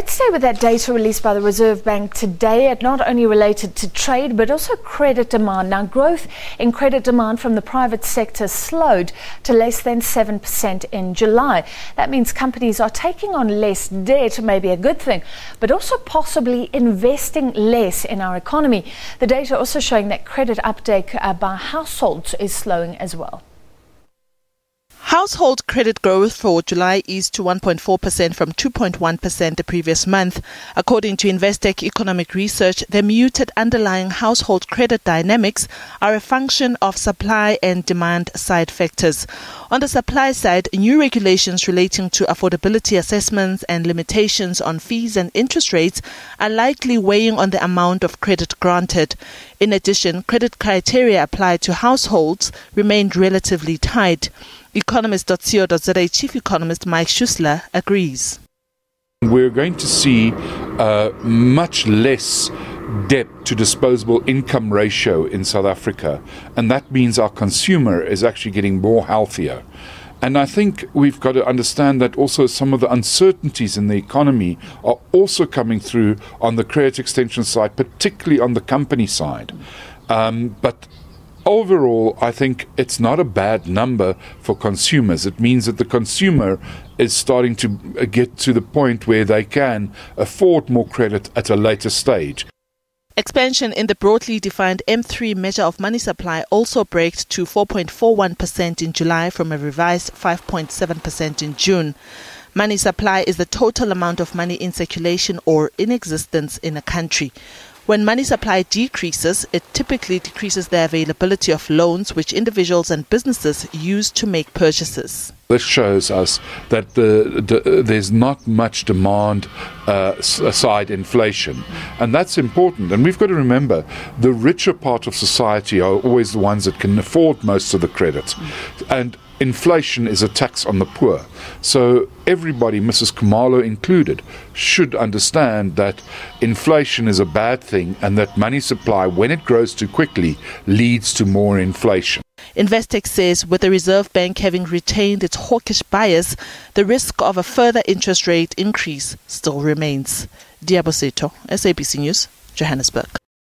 Let's stay with that data released by the Reserve Bank today. It not only related to trade but also credit demand. Now, growth in credit demand from the private sector slowed to less than 7% in July. That means companies are taking on less debt, maybe a good thing, but also possibly investing less in our economy. The data also showing that credit uptake by households is slowing as well. Household credit growth for July eased to 1.4% from 2.1% the previous month. According to Investec Economic Research, the muted underlying household credit dynamics are a function of supply and demand side factors. On the supply side, new regulations relating to affordability assessments and limitations on fees and interest rates are likely weighing on the amount of credit granted. In addition, credit criteria applied to households remained relatively tight. Economist.co.za Chief Economist Mike Schussler agrees. We're going to see much less debt to disposable income ratio in South Africa, and that means our consumer is actually getting more healthier. And I think we've got to understand that also some of the uncertainties in the economy are also coming through on the credit extension side, particularly on the company side. But overall, I think it's not a bad number for consumers. It means that the consumer is starting to get to the point where they can afford more credit at a later stage. Expansion in the broadly defined M3 measure of money supply also braked to 4.41% in July from a revised 5.7% in June. Money supply is the total amount of money in circulation or in existence in a country. When money supply decreases, it typically decreases the availability of loans which individuals and businesses use to make purchases. This shows us that there's not much demand side inflation, and that's important. And we've got to remember, the richer part of society are always the ones that can afford most of the credit, and inflation is a tax on the poor. So everybody, Mrs. Khumalo included, should understand that inflation is a bad thing and that money supply, when it grows too quickly, leads to more inflation. Investec says with the Reserve Bank having retained its hawkish bias, the risk of a further interest rate increase still remains. Diaboseto, SABC News, Johannesburg.